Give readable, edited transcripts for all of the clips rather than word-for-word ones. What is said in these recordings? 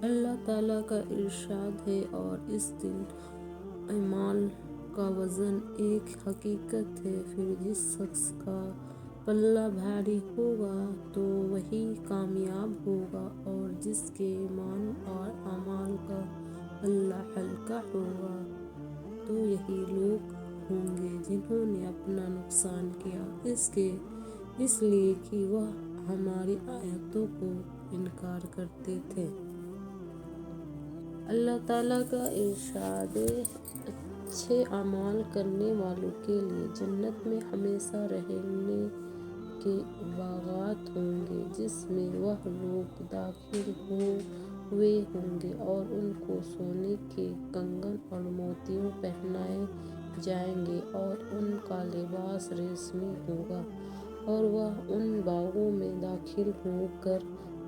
اللہ تعالیٰ کا ارشاد ہے، اور اس دن اعمال کا وزن ایک حقیقت ہے۔ پھر جس شخص کا پلہ بھاری ہوگا تو وہی کامیاب ہوگا، اور جس کے ایمان اور اعمال کا پلہ ہلکا ہوگا تو یہی لوگ ہوں گے جنہوں نے اپنا نقصان کیا، اس لیے کہ وہ ہماری آیتوں کو انکار کرتے تھے۔ اللہ تعالیٰ کا ارشاد ہے، اچھے اعمال کرنے والوں کے لیے جنت میں ہمیشہ رہنے کے باغات ہوں گے، جس میں وہ لوگ داخل ہوئے ہوں گے، اور ان کو سونے کے کنگن اور موتیاں پہنائے جائیں گے، اور ان کا لباس ریشمی ہوگا، اور وہ ان باغوں میں داخل ہو کر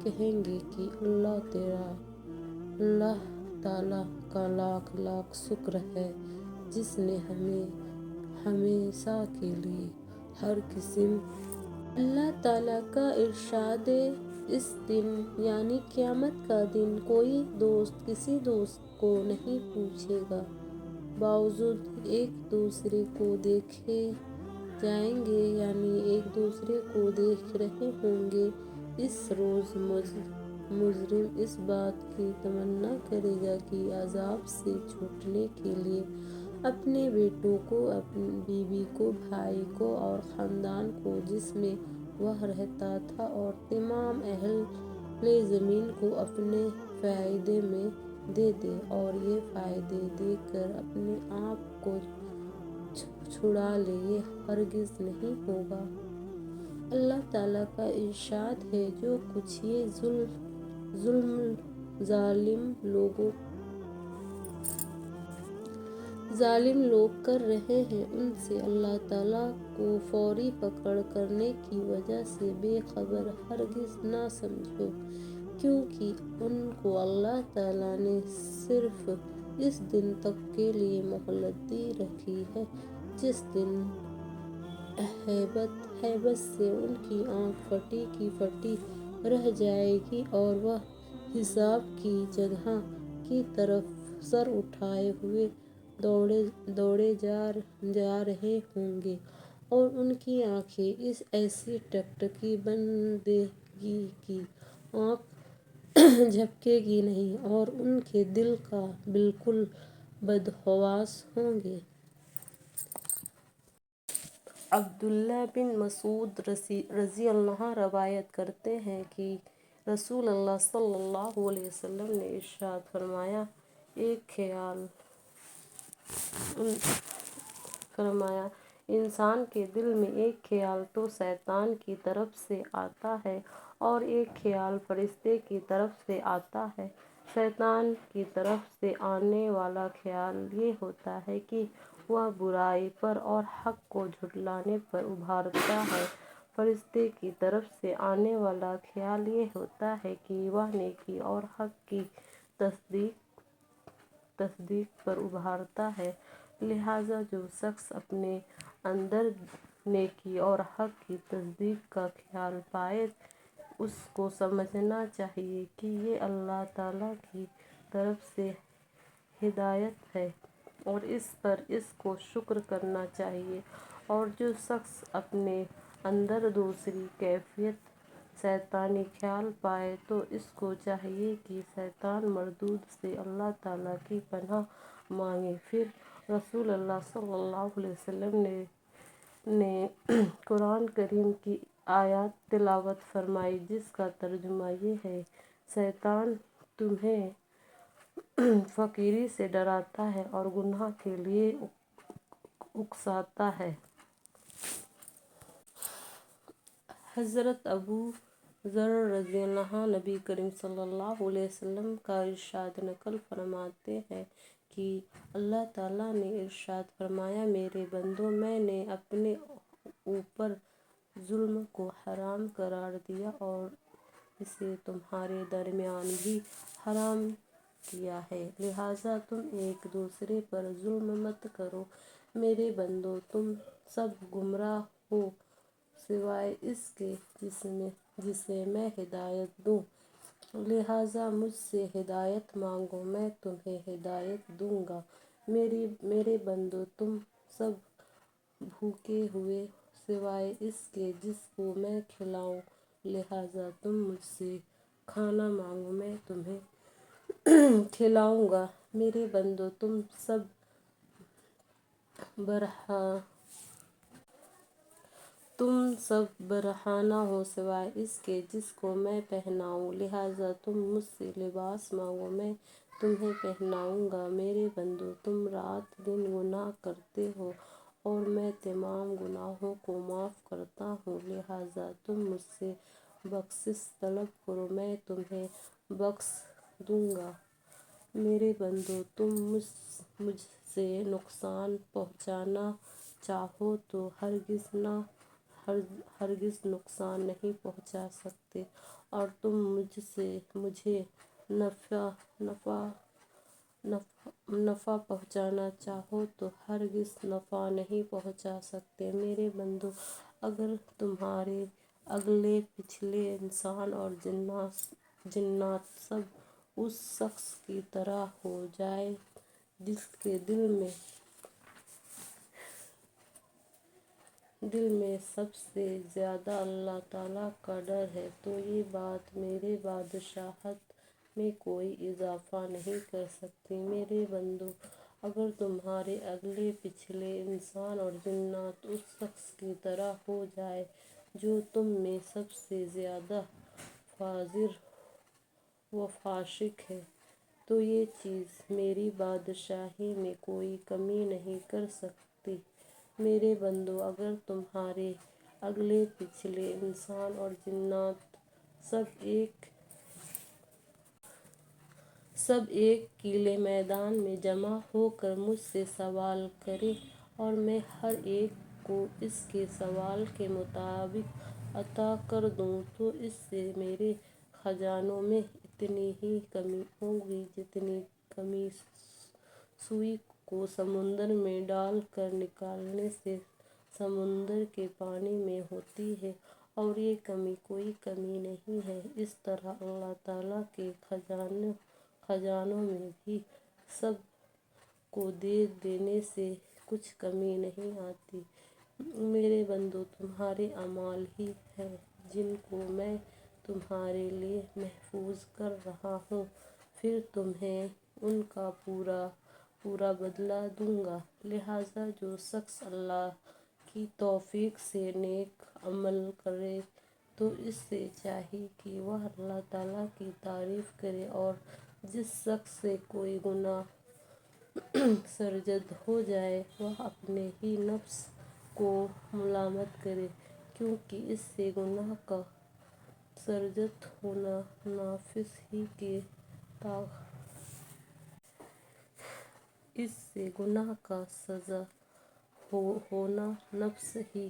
کہیں گے کہ اللہ تعالیٰ کا لاکھ لاکھ شکر ہے، جس نے ہمیں ہمیشہ کے لیے ہر قسم۔ اللہ تعالیٰ کا ارشاد ہے، اس دن یعنی قیامت کا دن کوئی دوست کسی دوست کو نہیں پوچھے گا۔ باوجود ایک دوسرے کو دیکھے جائیں گے، یعنی ایک دوسرے کو دیکھ رہے ہوں گے۔ اس روز مجرم اس بات کی تمنا کرے گا کہ عذاب سے چھوٹنے کے لیے اپنے بیٹوں کو، اپنی بیوی کو، بھائی کو اور خاندان کو جس میں وہ رہتا تھا اور تمام اہل زمین کو اپنے فائدے میں دے دے، اور یہ فائدے دے کر اپنے آپ کو چھڑا لے، یہ ہرگز نہیں ہوگا۔ اللہ تعالیٰ کا ارشاد ہے، جو کچھ یہ ظالم لوگ کر رہے ہیں، ان سے اللہ تعالیٰ کو فوری پکڑ کرنے کی وجہ سے بے خبر ہرگز نہ سمجھو، کیونکہ ان کو اللہ تعالیٰ نے صرف اس دن تک کے لیے مہلت دے رکھی ہے جس دن ہیبت سے ان کی آنکھ پھٹی کی پھٹی رہ جائے گی، اور وہ حساب کی جگہ کی طرف سر اٹھائے ہوئے دوڑے جا رہے ہوں گے، اور ان کی آنکھیں ایسی ٹکٹکی بن دے گی کہ آنکھ جھپکے گی نہیں، اور ان کے دل کا بالکل بدحواس ہوں گے۔ عبداللہ بن مسعود رضی اللہ عنہ روایت کرتے ہیں کہ رسول اللہ صلی اللہ علیہ وسلم نے ارشاد فرمایا، انسان کے دل میں ایک خیال تو شیطان کی طرف سے آتا ہے اور ایک خیال فرشتے کی طرف سے آتا ہے۔ شیطان کی طرف سے آنے والا خیال یہ ہوتا ہے کہ وہ برائی پر اور حق کو جھٹلانے پر ابھارتا ہے۔ فرشتے کی طرف سے آنے والا خیال یہ ہوتا ہے کہ وہ نیکی اور حق کی تصدیق پر ابھارتا ہے۔ لہٰذا جو شخص اپنے اندر نیکی اور حق کی تصدیق کا خیال پائے، اس کو سمجھنا چاہیے کہ یہ اللہ تعالیٰ کی طرف سے ہدایت ہے، اور اس پر اس کو شکر کرنا چاہیے۔ اور جو شخص اپنے اندر دوسری کیفیت شیطانی خیال پائے تو اس کو چاہیے کہ شیطان مردود سے اللہ تعالیٰ کی پناہ مانگے۔ پھر رسول اللہ صلی اللہ علیہ وسلم نے قرآن کریم کی آیات تلاوت فرمائی جس کا ترجمہ یہ ہے، شیطان تمہیں فقیری سے ڈراتا ہے اور گناہ کے لیے اکساتا ہے۔ حضرت ابو ذر رضی اللہ عنہ نبی کریم صلی اللہ علیہ وسلم کا ارشاد نقل فرماتے ہیں کہ اللہ تعالیٰ نے ارشاد فرمایا، میرے بندو، میں نے اپنے اوپر ظلم کو حرام قرار دیا اور اسے تمہارے درمیان بھی حرام کیا ہے، لہٰذا تم ایک دوسرے پر ظلم مت کرو۔ میرے بندو، تم سب گمراہ ہو سوائے اس کے جسے میں ہدایت دوں۔ لہٰذا مجھ سے ہدایت مانگو، میں تمہیں ہدایت دوں گا۔ میرے بندو، تم سب بھوکے ہوئے سوائے اس کے جس کو میں کھلاؤں، لہٰذا تم مجھ سے کھانا مانگو، میں تمہیں کھلاؤں گا۔ میرے بندو، تم سب برہنہ ہو سوائے اس کے جس کو میں پہناؤں، لہٰذا تم مجھ سے لباس مانگو، میں تمہیں پہناؤں گا۔ میرے بندو، تم رات دن گناہ کرتے ہو اور میں تمام گناہوں کو معاف کرتا ہوں، لہٰذا تم مجھ سے بخشش طلب کرو، میں تمہیں بخش دوں گا۔ میرے بندو، تم مجھ سے نقصان پہنچانا چاہو تو ہرگز نقصان نہیں پہنچا سکتے، اور تم مجھے نفع پہنچانا چاہو تو ہرگز نفع نہیں پہنچا سکتے۔ میرے بندو، اگر تمہارے اگلے پچھلے انسان اور جنات سب اس شخص کی طرح ہو جائیں جس کے دل میں سب سے زیادہ اللہ تعالیٰ کا ڈر ہے، تو یہ بات میرے بادشاہت میں کوئی اضافہ نہیں کر سکتی۔ میرے بندو، اگر تمہارے اگلے پچھلے انسان اور جنات اس شخص کی طرح ہو جائیں جو تم میں سب سے زیادہ فاجر و فاسق ہے، تو یہ چیز میری بادشاہی میں کوئی کمی نہیں کر سکتی۔ میرے بندو، اگر تمہارے اگلے پچھلے انسان اور جنات سب ایک کھلے میدان میں جمع ہو کر مجھ سے سوال کریں اور میں ہر ایک کو اس کے سوال کے مطابق عطا کر دوں، تو اس سے میرے خزانوں میں اتنی ہی کمی ہوگی جتنی کمی سوئی کو سمندر میں ڈال کر نکالنے سے سمندر کے پانی میں ہوتی ہے، اور یہ کوئی کمی نہیں ہے۔ اس طرح اللہ تعالیٰ کے خزانوں میں بھی سب کو دے دینے سے کچھ کمی نہیں آتی۔ میرے بندو، تمہارے اعمال ہی ہیں جن کو میں تمہارے لیے محفوظ کر رہا ہوں، پھر تمہیں ان کا پورا بدلہ دوں گا۔ لہٰذا جو شخص اللہ کی توفیق سے نیک عمل کرے تو اس سے چاہیے کہ وہ اللہ تعالیٰ کی تعریف کرے، اور جس شخص سے کوئی گناہ سرزد ہو جائے وہ اپنے ہی نفس کو ملامت کرے، کیونکہ اس سے گناہ کا سرزد ہونا نفس ہی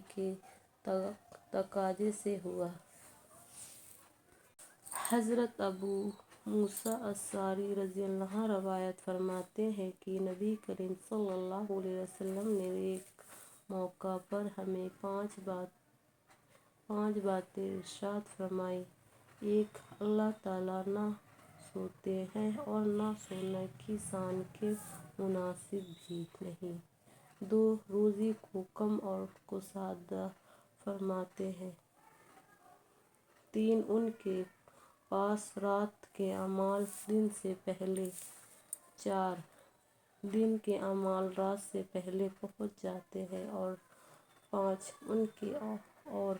کے تقاضے سے ہوا۔ حضرت ابو موسیٰ اشعری رضی اللہ عنہ روایت فرماتے ہیں کہ نبی کریم صلی اللہ علیہ وسلم نے ایک موقع پر ہمیں پانچ باتیں ارشاد فرمائیں: ایک، اللہ تعالیٰ نہ سوتے ہیں اور نہ سونے کی شان کے مناسب بھی نہیں۔ دو، روزی کو کم اور کشادہ فرماتے ہیں۔ تین، ان کے پاس رات کے اعمال دن سے پہلے۔ چار، دن کے اعمال رات سے پہلے پہنچ جاتے ہیں۔ اور پانچ، ان کے اور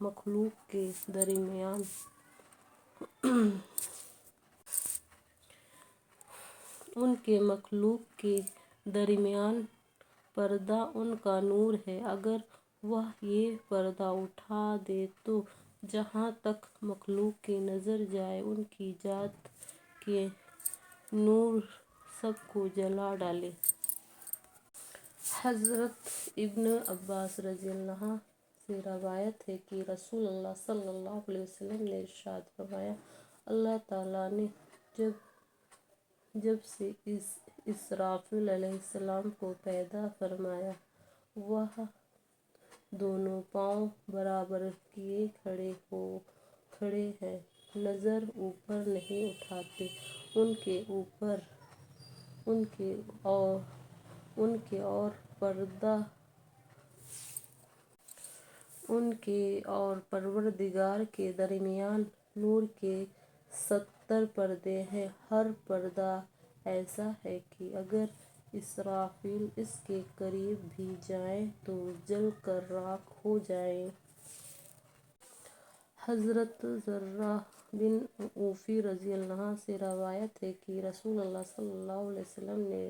مخلوق کے درمیان پردہ ان کا نور ہے، اگر وہ یہ پردہ اٹھا دیں تو جہاں تک مخلوق کی نظر جائے ان کی ذات کے نور سب کو جلا ڈالے۔ حضرت ابن عباس رضی اللہ عنہ سے روایت ہے کہ رسول اللہ صلی اللہ علیہ وسلم نے ارشاد فرمایا: اللہ تعالیٰ نے جب سے اسرافیل علیہ السلام کو پیدا فرمایا، وہ دونوں پاؤں برابر کیے کھڑے ہیں، نظر اوپر نہیں اٹھاتے، ان کے اور پروردگار کے درمیان نور کے 70 پردے ہیں۔ ہر پردہ ایسا ہے کہ اگر اسرافیل اس کے قریب بھی جائیں تو جل کر راکھ ہو جائیں۔ حضرت زرہ بن عوف رضی اللہ عنہ سے روایت ہے کہ رسول اللہ صلی اللہ علیہ وسلم نے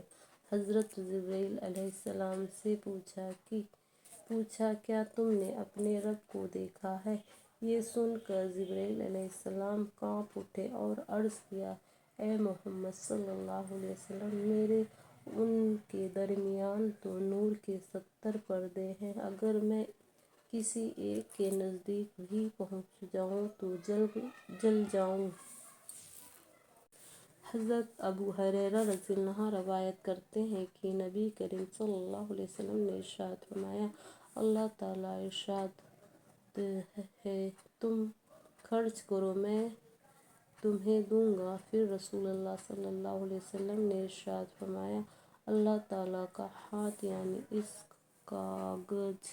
حضرت جبرائیل علیہ السلام سے پوچھا کیا تم نے اپنے رب کو دیکھا ہے؟ یہ سن کر جبرائیل علیہ السلام کانپ اٹھے اور عرض کیا، اے محمد صلی اللہ علیہ وسلم، میرے ان کے درمیان تو نور کے 70 پردے ہیں، اگر میں کسی ایک کے نزدیک بھی پہنچ جاؤں تو جل جاؤں۔ حضرت ابو ہریرہ رضی اللہ عنہ روایت کرتے ہیں کہ نبی کریم صلی اللہ علیہ وسلم نے ارشاد فرمایا، اللہ تعالیٰ ارشاد ہے، تم خرچ کرو میں تمہیں دوں گا۔ پھر رسول اللہ صلی اللہ علیہ وسلم نے ارشاد فرمایا، اللہ تعالیٰ کا ہاتھ یعنی اس کاغذ